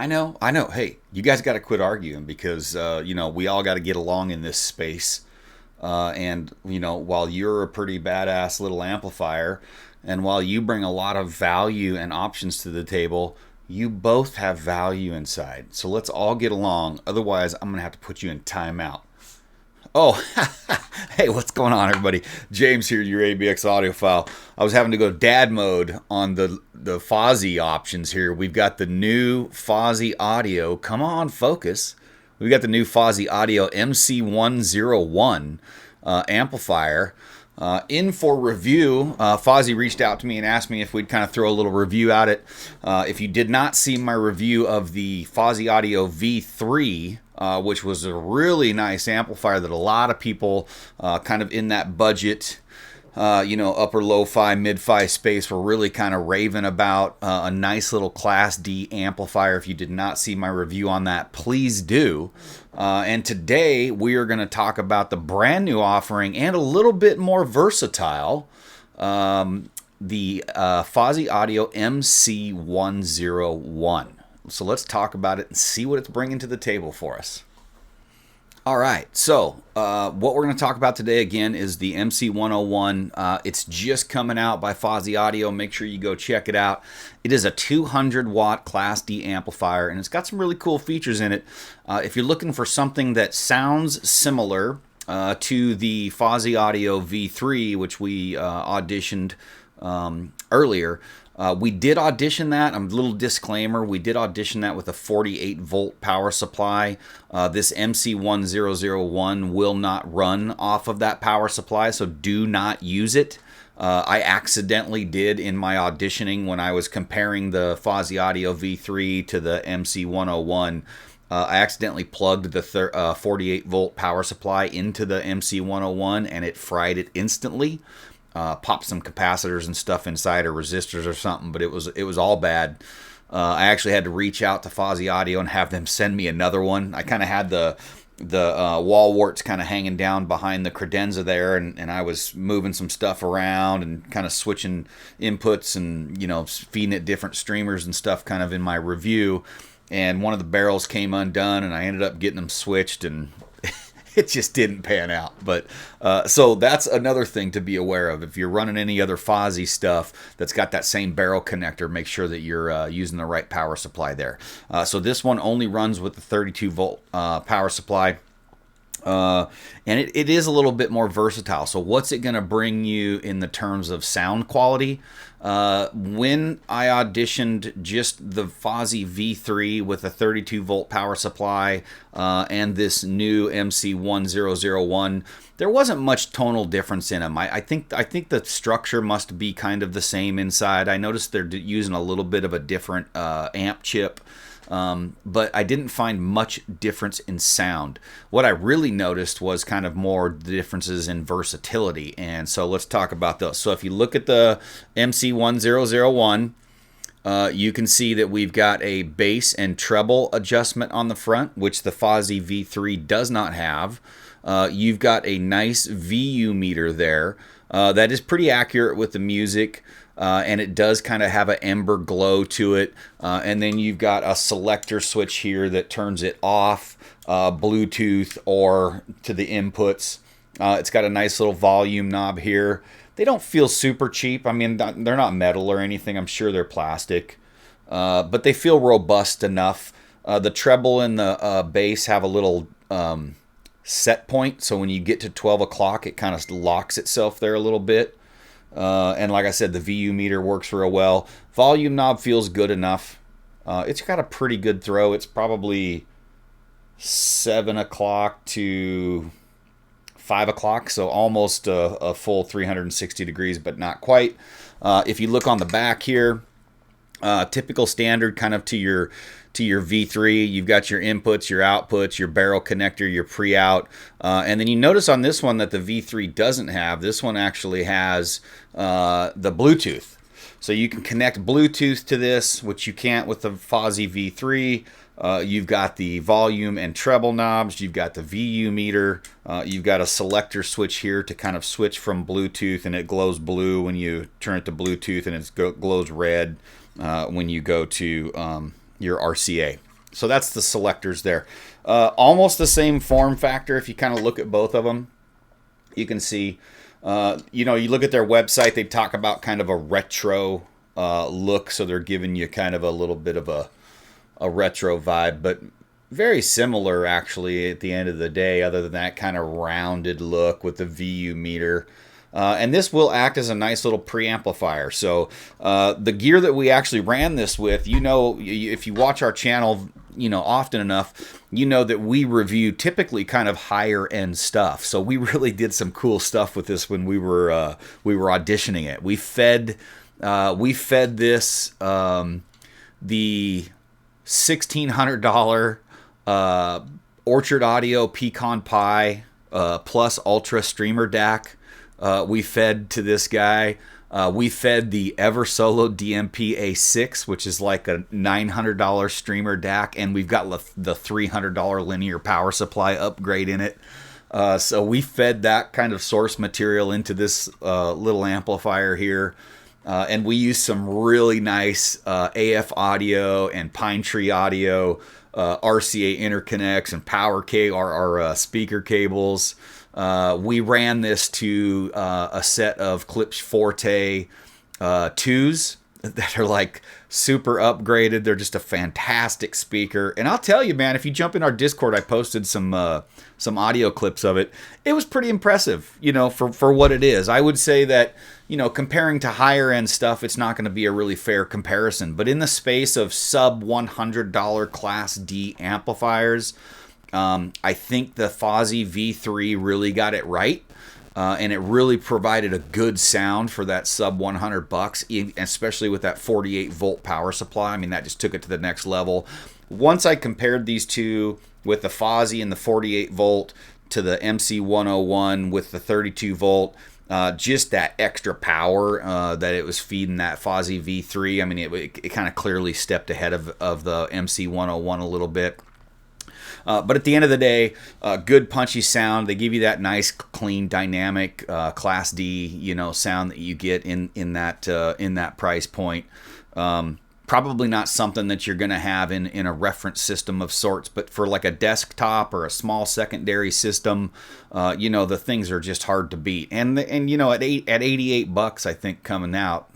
I know, I know. Hey, you guys got to quit arguing because we all got to get along in this space. And while you're a pretty badass little amplifier, and while you bring a lot of value and options to the table, you both have value inside. So let's all get along. Otherwise, I'm gonna have to put you in timeout. Oh, hey, what's going on, everybody? James here, your ABX audiophile. I was having to go dad mode on the FOSI options here. We've got the new FOSI audio. Come on, focus. We've got the new FOSI audio MC101 amplifier in for review. FOSI reached out to me and asked me if we'd kind of throw a little review at it. If you did not see my review of the FOSI Audio V3, which was a really nice amplifier that a lot of people kind of in that budget, upper lo-fi, mid-fi space were really kind of raving about. A nice little Class D amplifier. If you did not see my review on that, please do. And today we are going to talk about the brand new offering and a little bit more versatile, the FOSI Audio MC101. So let's talk about it and see what it's bringing to the table for us. All right, so what we're going to talk about today again is the MC101. It's just coming out by FOSI Audio. Make sure you go check it out. It is a 200 watt Class D amplifier, and it's got some really cool features in it. If you're looking for something that sounds similar to the FOSI Audio V3, which we auditioned earlier, we did audition that. A little disclaimer, we did audition that with a 48 volt power supply. This MC1001 will not run off of that power supply, so do not use it. I accidentally did in my auditioning when I was comparing the FOSI Audio V3 to the MC101. I accidentally plugged the 48 volt power supply into the MC101 and it fried it instantly. Popped some capacitors and stuff inside, or resistors or something, but it was all bad. I actually had to reach out to FOSI Audio and have them send me another one. I kind of had the wall warts kind of hanging down behind the credenza there, and I was moving some stuff around and kind of switching inputs and feeding it different streamers and stuff kind of in my review. And one of the barrels came undone, and I ended up getting them switched, and it just didn't pan out. But so that's another thing to be aware of. If you're running any other FOSI stuff that's got that same barrel connector, make sure that you're using the right power supply there. So this one only runs with the 32 volt power supply. And it is a little bit more versatile. So what's it going to bring you in the terms of sound quality? When I auditioned just the FOSI V3 with a 32 volt power supply and this new MC1001, there wasn't much tonal difference in them. I think the structure must be kind of the same inside. I noticed they're using a little bit of a different amp chip. But I didn't find much difference in sound. What I really noticed was kind of more differences in versatility, and so let's talk about those. So if you look at the MC1001, you can see that we've got a bass and treble adjustment on the front, which the FOSI V3 does not have. You've got a nice VU meter there. That is pretty accurate with the music. And it does kind of have an ember glow to it. And then you've got a selector switch here that turns it off, Bluetooth or to the inputs. It's got a nice little volume knob here. They don't feel super cheap. I mean, they're not metal or anything. I'm sure they're plastic. But they feel robust enough. The treble and the bass have a little set point. So when you get to 12 o'clock, it kind of locks itself there a little bit. And like I said, the VU meter works real well. Volume knob feels good enough. It's got a pretty good throw. It's probably 7 o'clock to 5 o'clock, so almost a full 360 degrees, but not quite. If you look on the back here, typical standard kind of to your V3, you've got your inputs, your outputs, your barrel connector, your pre-out, and then you notice on this one that the V3 doesn't have. This one actually has the Bluetooth. So you can connect Bluetooth to this, which you can't with the FOSI V3. You've got the volume and treble knobs. You've got the VU meter. You've got a selector switch here to kind of switch from Bluetooth, and it glows blue when you turn it to Bluetooth, and it glows red when you go to your RCA. So that's the selectors there. Almost the same form factor if you kind of look at both of them. You can see, you know, you look at their website, they talk about kind of a retro look, so they're giving you kind of a little bit of a retro vibe, but very similar actually at the end of the day, other than that kind of rounded look with the VU meter. And this will act as a nice little preamplifier. So the gear that we actually ran this with, you know, if you watch our channel, you know, often enough, you know that we review typically kind of higher end stuff. So we really did some cool stuff with this when we were auditioning it. We fed this the $1,600 Orchard Audio Pecan Pi plus Ultra Streamer DAC. We fed to this guy. We fed the Eversolo DMP-A6, which is like a $900 streamer DAC, and we've got the $300 linear power supply upgrade in it. So we fed that kind of source material into this little amplifier here. And we used some really nice AFaudio and Pine Tree Audio RCA interconnects and power our speaker cables. We ran this to a set of Klipsch Forte 2s that are like super upgraded. They're just a fantastic speaker. And I'll tell you, man, if you jump in our Discord, I posted some audio clips of it. It was pretty impressive, you know, for what it is. I would say that, you know, comparing to higher end stuff, it's not going to be a really fair comparison. But in the space of sub $100 Class D amplifiers, I think the FOSI V3 really got it right. And it really provided a good sound for that sub 100 bucks, especially with that 48 volt power supply. I mean, that just took it to the next level. Once I compared these two with the FOSI and the 48 volt to the MC101 with the 32 volt, just that extra power that it was feeding that FOSI V3. I mean, it kind of clearly stepped ahead of the MC101 a little bit. But at the end of the day, good punchy sound. They give you that nice, clean, dynamic Class D, you know, sound that you get in that price point. Probably not something that you're going to have in a reference system of sorts, but for like a desktop or a small secondary system, you know, the things are just hard to beat. And you know, at 88 bucks, I think coming out,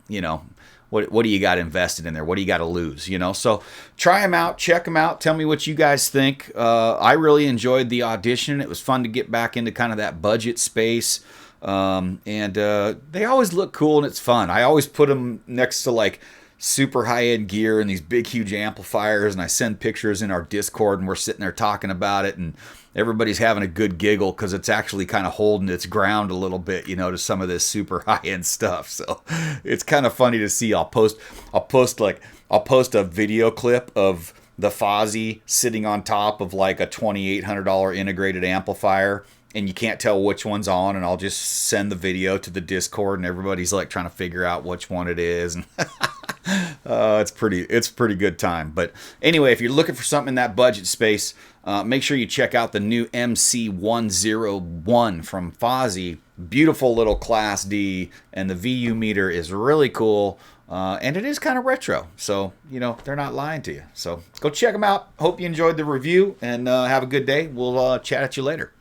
you know. What do you got invested in there? What do you got to lose? You know, so try them out, check them out. Tell me what you guys think. I really enjoyed the audition. It was fun to get back into kind of that budget space. And they always look cool and it's fun. I always put them next to like super high-end gear and these big, huge amplifiers. And I send pictures in our Discord and we're sitting there talking about it. And everybody's having a good giggle because it's actually kind of holding its ground a little bit, you know, to some of this super high-end stuff. So it's kind of funny to see. I'll post a video clip of the FOSI sitting on top of like a $2,800 integrated amplifier, and you can't tell which one's on, and I'll just send the video to the Discord, and everybody's like trying to figure out which one it is. And it's pretty good time. But anyway, if you're looking for something in that budget space, make sure you check out the new MC101 from FOSI. Beautiful little Class D, and the VU meter is really cool. And it is kind of retro, so, you know, they're not lying to you. So go check them out. Hope you enjoyed the review, and have a good day. We'll chat at you later.